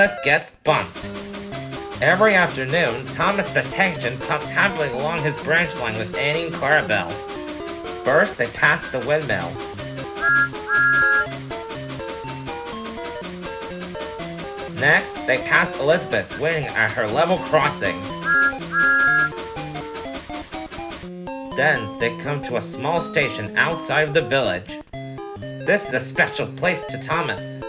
Thomas gets bumped. Every afternoon, Thomas the Tank Engine puffs happily along his branch line with Annie and Clarabelle. First, they pass the windmill. Next, they pass Elizabeth waiting at her level crossing. Then, they come to a small station outside of the village. This is a special place to Thomas.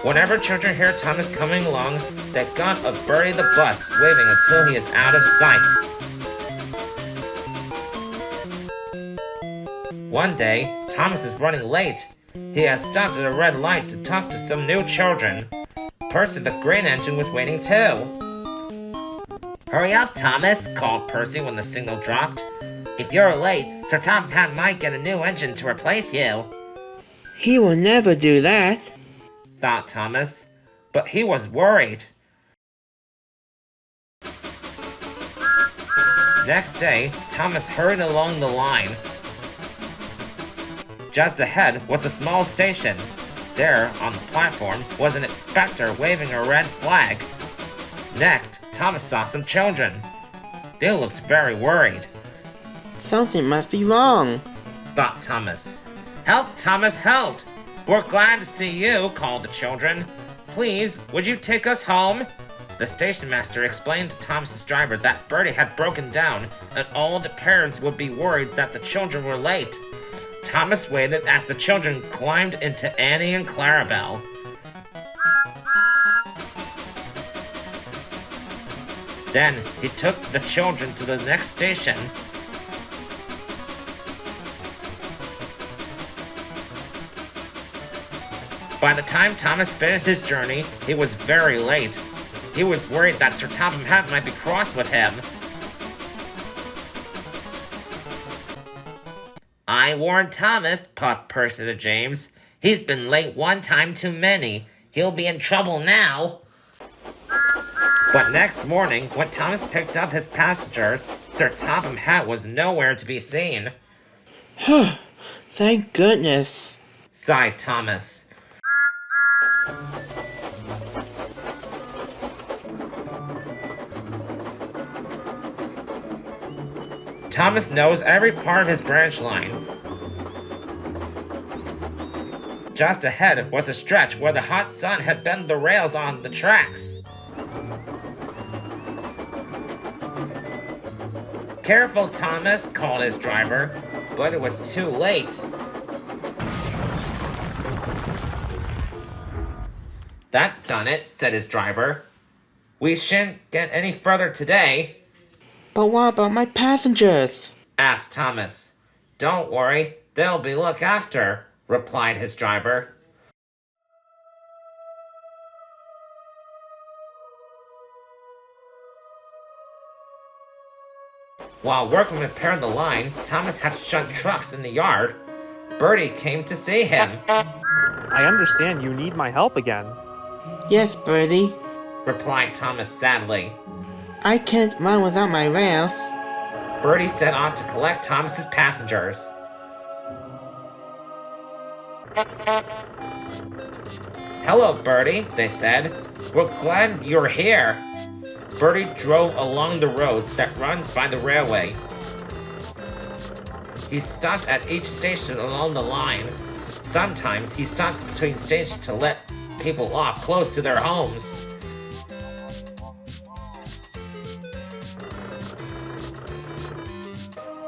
Whenever children hear Thomas coming along, they got a Bertie the bus waving until he is out of sight. One day, Thomas is running late. He has stopped at a red light to talk to some new children. Percy the Green Engine was waiting too. "Hurry up, Thomas," called Percy when the signal dropped. "If you're late, Sir Topham Hatt might get a new engine to replace you." He will never do that, thought Thomas, but he was worried. Next day, Thomas hurried along the line. Just ahead was the small station. There, on the platform, was an inspector waving a red flag. Next, Thomas saw some children. They looked very worried. Something must be wrong, thought Thomas. "Help, Thomas, help! We're glad to see you," called the children. "Please, would you take us home?" The station master explained to Thomas's driver that Bertie had broken down and all the parents would be worried that the children were late. Thomas waited as the children climbed into Annie and Clarabelle. Then he took the children to the next station. By the time Thomas finished his journey, he was very late. He was worried that Sir Topham Hatt might be cross with him. "I warned Thomas," puffed Percy to James. "He's been late one time too many. He'll be in trouble now." But next morning, when Thomas picked up his passengers, Sir Topham Hatt was nowhere to be seen. Thank goodness, sighed Thomas. Thomas knows every part of his branch line. Just ahead was a stretch where the hot sun had bent the rails on the tracks. "Careful, Thomas," called his driver, but it was too late. "That's done it," said his driver. "We shouldn't get any further today." But what about my passengers? asked Thomas. "Don't worry, they'll be looked after," replied his driver. While working to repair the line, Thomas had shunt trucks in the yard. Bertie came to see him. "I understand you need my help again." Yes, Bertie. replied Thomas sadly. I can't run without my rails. Bertie set off to collect Thomas's passengers. "Hello, Bertie," they said. "We're glad you're here." Bertie drove along the road that runs by the railway. He stopped at each station along the line. Sometimes he stops between stations to let people off close to their homes.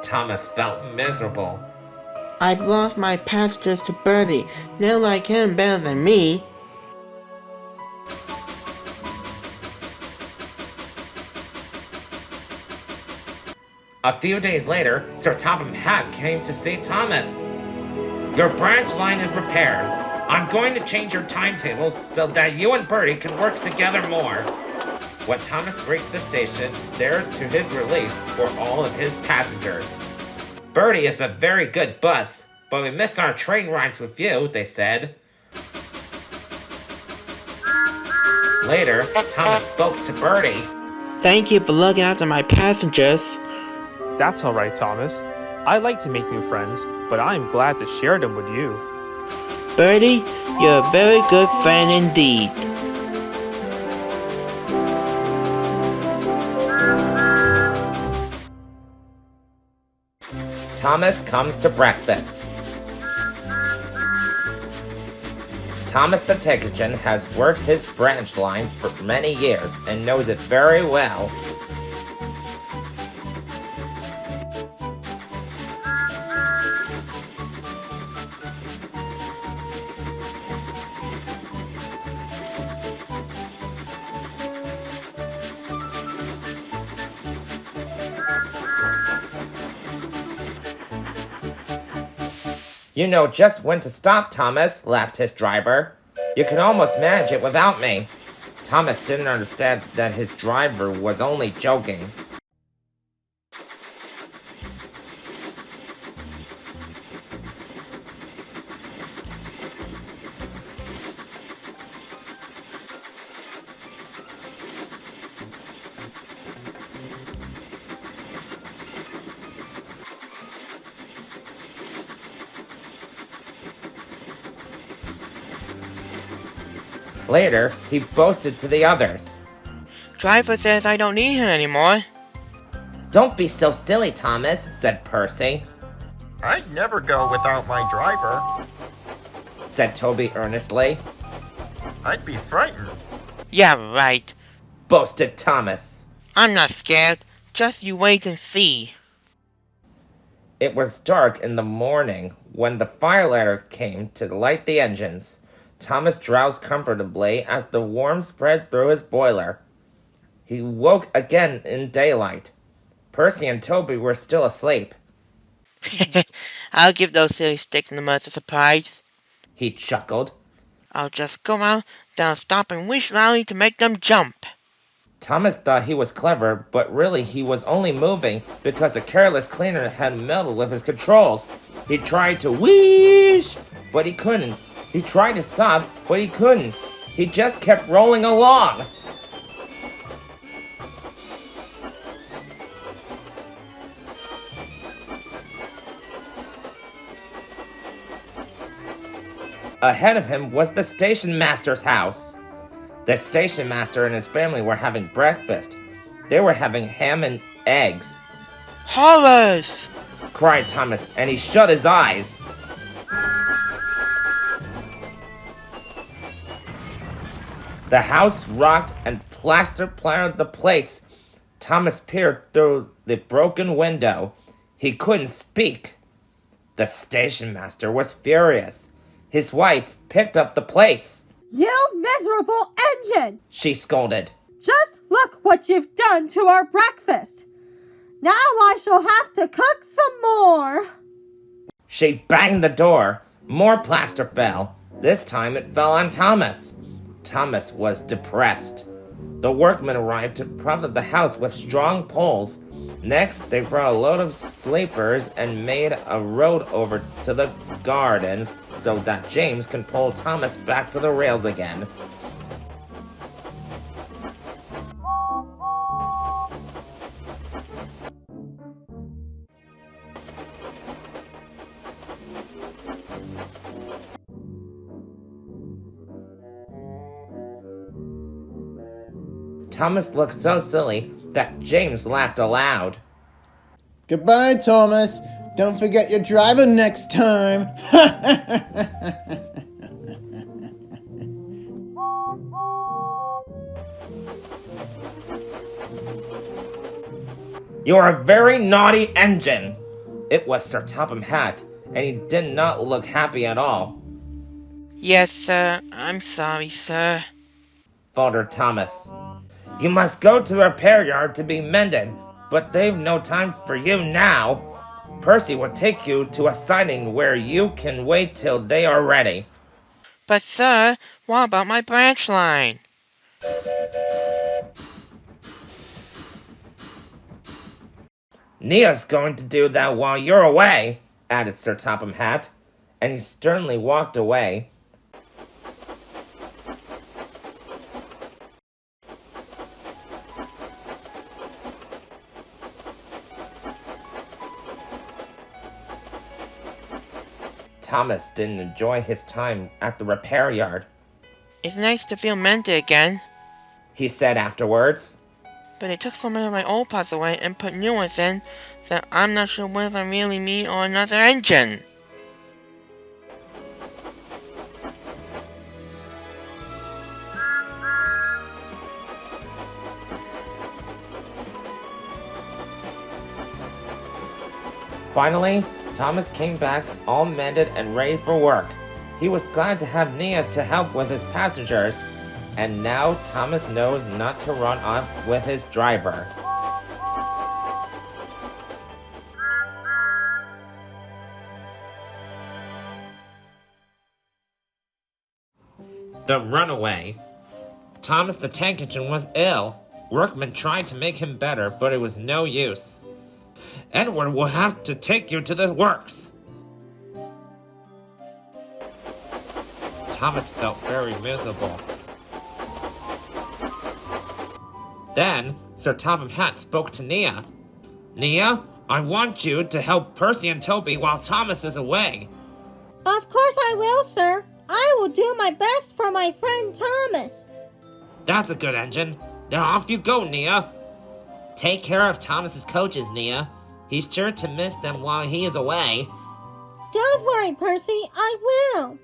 Thomas felt miserable. I've lost my passengers to Bertie. They'll like him better than me. A few days later, Sir Topham Hatt came to see Thomas. "Your branch line is repaired. I'm going to change your timetables so that you and Bertie can work together more." When Thomas reached the station, there, to his relief, were all of his passengers. "Bertie is a very good bus, but we miss our train rides with you," they said. Later, Thomas spoke to Bertie. Thank you for looking after my passengers. "That's all right, Thomas. I like to make new friends, but I'm glad to share them with you." Bertie, you're a very good friend indeed. Thomas comes to breakfast. Thomas the Tank Engine has worked his branch line for many years and knows it very well. You know just when to stop, Thomas, laughed his driver. You can almost manage it without me. Thomas didn't understand that his driver was only joking. Later, he boasted to the others. Driver says I don't need him anymore. Don't be so silly, Thomas, said Percy. I'd never go without my driver. Said Toby earnestly. I'd be frightened. Yeah, right. Boasted Thomas. I'm not scared. Just you wait and see. It was dark in the morning when the firelighter came to light the engines. Thomas drowsed comfortably as the warmth spread through his boiler. He woke again in daylight. Percy and Toby were still asleep. I'll give those silly sticks in the mud a surprise. He chuckled. I'll just go out, then I'll stop and wish loudly to make them jump. Thomas thought he was clever, but really he was only moving because a careless cleaner had meddled with his controls. He tried to whoosh, but he couldn't. He tried to stop, but he couldn't. He just kept rolling along. Ahead of him was the station master's house. The station master and his family were having breakfast. They were having ham and eggs. Horrors! Cried Thomas, and he shut his eyes. The house rocked and plaster plattered the plates. Thomas peered through the broken window. He couldn't speak. The station master was furious. His wife picked up the plates. You miserable engine! She scolded. Just look what you've done to our breakfast. Now I shall have to cook some more. She banged the door. More plaster fell. This time it fell on Thomas. Thomas was depressed. The workmen arrived to prop up the house with strong poles. Next, they brought a load of sleepers and made a road over to the gardens so that James can pull Thomas back to the rails again. Thomas looked so silly that James laughed aloud. Goodbye, Thomas. Don't forget your driver next time. You're a very naughty engine. It was Sir Topham Hatt, and he did not look happy at all. Yes, sir. I'm sorry, sir. Faltered Thomas. You must go to the repair yard to be mended, but they've no time for you now. Percy will take you to a siding where you can wait till they are ready. But, sir, what about my branch line? Nia's going to do that while you're away, added Sir Topham Hatt, and he sternly walked away. Thomas didn't enjoy his time at the repair yard. It's nice to feel mended again. He said afterwards. but they took so many of my old parts away and put new ones in that I'm not sure whether I'm really me or another engine. Finally, Thomas came back all mended and ready for work. He was glad to have Nia to help with his passengers, and now Thomas knows not to run off with his driver. The runaway. Thomas the tank engine was ill. Workmen tried to make him better, but it was no use. Edward will have to take you to the works. Thomas felt very miserable. Then, Sir Topham Hatt spoke to Nia. Nia, I want you to help Percy and Toby while Thomas is away. Of course I will, sir. I will do my best for my friend Thomas. That's a good engine. Now off you go, Nia. Take care of Thomas's coaches, Nia. He's sure to miss them while he is away. Don't worry, Percy. I will.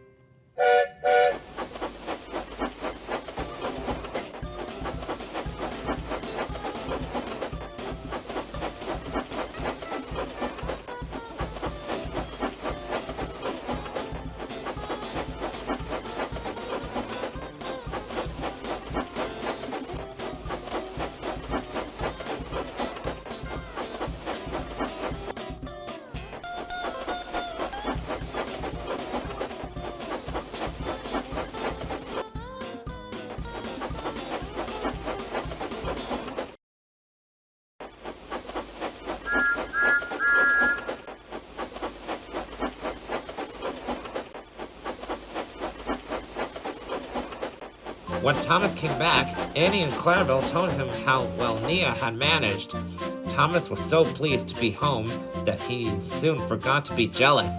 When Thomas came back, Annie and Clarabelle told him how well Nia had managed. Thomas was so pleased to be home that he soon forgot to be jealous.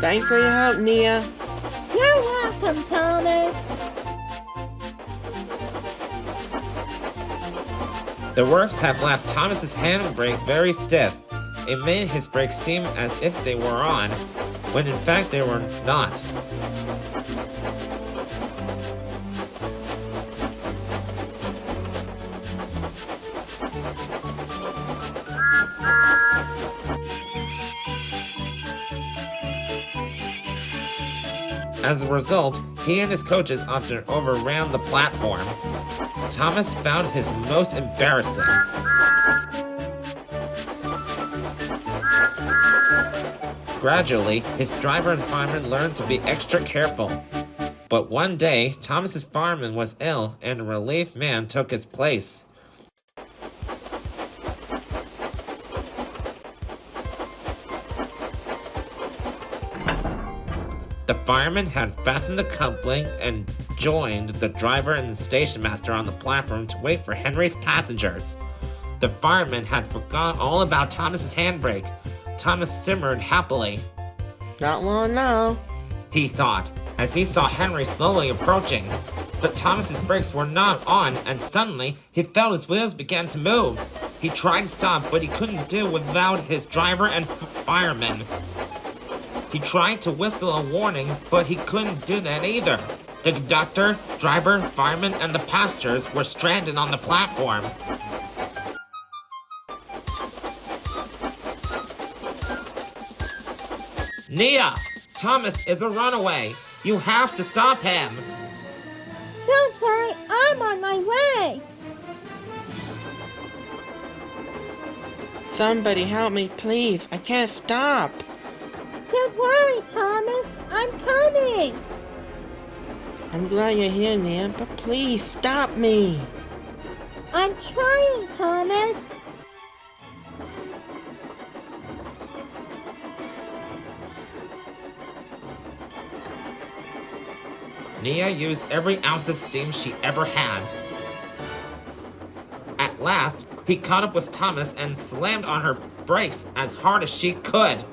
Thanks for your help, Nia. You're welcome, Thomas. The works have left Thomas's handbrake very stiff. It made his brakes seem as if they were on, when in fact they were not. As a result, he and his coaches often overran the platform. Thomas found his most embarrassing. Gradually, his driver and fireman learned to be extra careful. But one day, Thomas's fireman was ill and a relief man took his place. The fireman had fastened the coupling and joined the driver and the station master on the platform to wait for Henry's passengers. The fireman had forgotten all about Thomas's handbrake. Thomas simmered happily. Not long now. He thought, as he saw Henry slowly approaching. But Thomas's brakes were not on, and suddenly he felt his wheels began to move. He tried to stop, but he couldn't do without his driver and fireman. He tried to whistle a warning, but he couldn't do that either. The conductor, driver, fireman, and the passengers were stranded on the platform. Nia! Thomas is a runaway! You have to stop him! Don't worry, I'm on my way. Somebody help me, please. I can't stop. Don't worry, Thomas. I'm coming. I'm glad you're here, Nia, but please stop me. I'm trying, Thomas. Nia used every ounce of steam she ever had. At last, he caught up with Thomas and slammed on her brakes as hard as she could.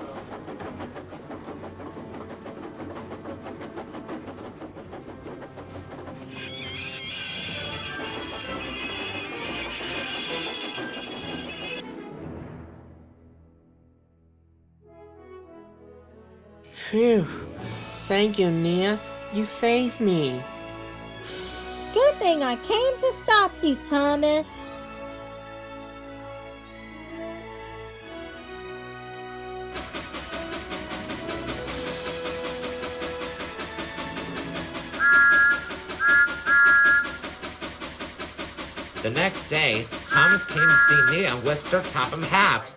Phew. Thank you, Nia. You saved me. Good thing I came to stop you, Thomas. The next day, Thomas came to see Nia with Sir Topham Hatt.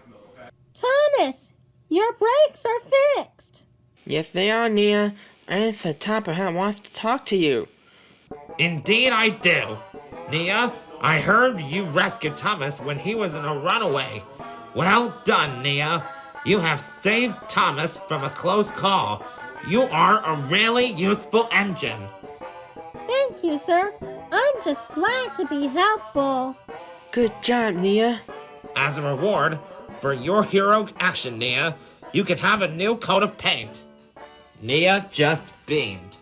Thomas, your brakes are fixed. Yes, they are, Nia. And Sir Topham Hatt wants to talk to you. Indeed I do. Nia, I heard you rescued Thomas when he was in a runaway. Well done, Nia. You have saved Thomas from a close call. You are a really useful engine. Thank you, sir. I'm just glad to be helpful. Good job, Nia. As a reward for your heroic action, Nia, you can have a new coat of paint. Nia just beamed.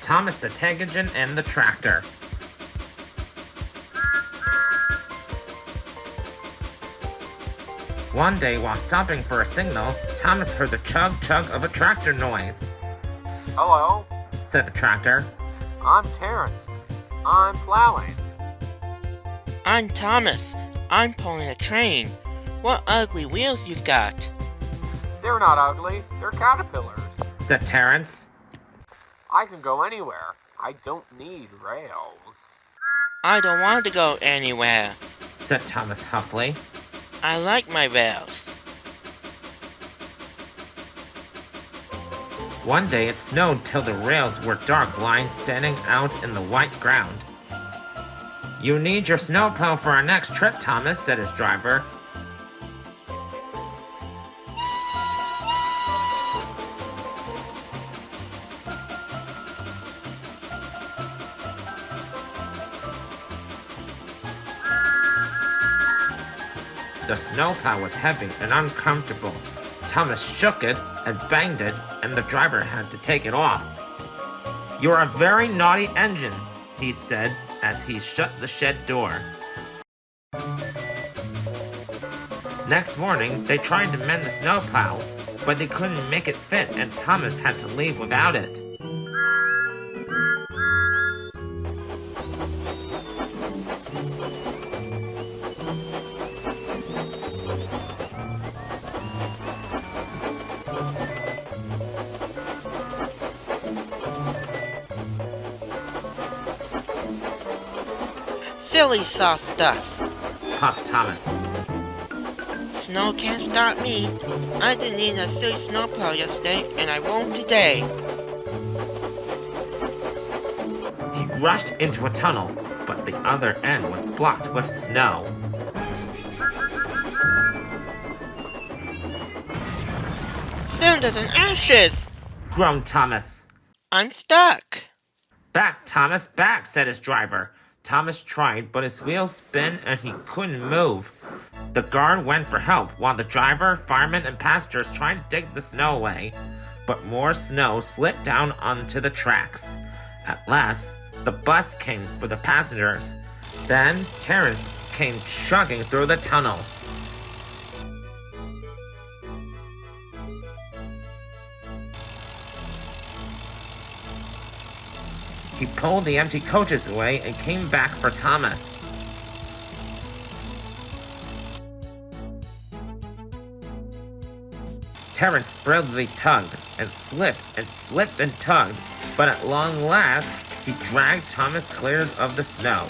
Thomas the Tank Engine and the Tractor. One day, while stopping for a signal, Thomas heard the chug-chug of a tractor noise. Hello, Said the tractor. I'm Terrence. I'm plowing. I'm Thomas. I'm pulling a train. What ugly wheels you've got. They're not ugly, they're caterpillars. Said Terrence. I can go anywhere. I don't need rails. I don't want to go anywhere. Said Thomas huffily. I like my rails. One day it snowed till the rails were dark lines standing out in the white ground. You need your snowplow for our next trip, Thomas, said his driver. The snowplow was heavy and uncomfortable. Thomas shook it and banged it, and the driver had to take it off. You're a very naughty engine, he said as he shut the shed door. Next morning, they tried to mend the snowplow, but they couldn't make it fit, and Thomas had to leave without it. Silly sauce stuff. Puffed Thomas. Snow can't stop me. I didn't need a silly snowplow yesterday, and I won't today. He rushed into a tunnel, but the other end was blocked with snow. Cinders and ashes! Groaned Thomas. I'm stuck. Back, Thomas, back, said his driver. Thomas tried, but his wheels spun and he couldn't move. The guard went for help, while the driver, firemen, and passengers tried to dig the snow away. But more snow slipped down onto the tracks. At last, the bus came for the passengers. Then, Terrence came chugging through the tunnel. He pulled the empty coaches away and came back for Thomas. Terrence bravely tugged and slipped and tugged, but at long last, he dragged Thomas clear of the snow.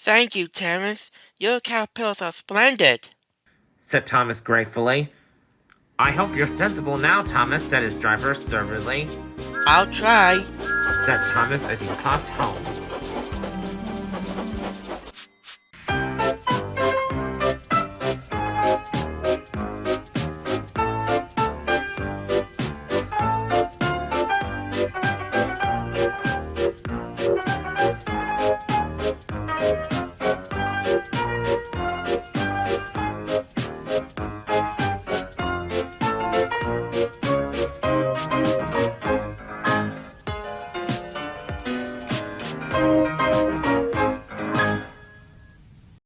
Thank you, Terrence. Your caterpillars are splendid. Said Thomas gratefully. I hope you're sensible now, Thomas, said his driver sturdily. I'll try. Said Thomas as he puffed home.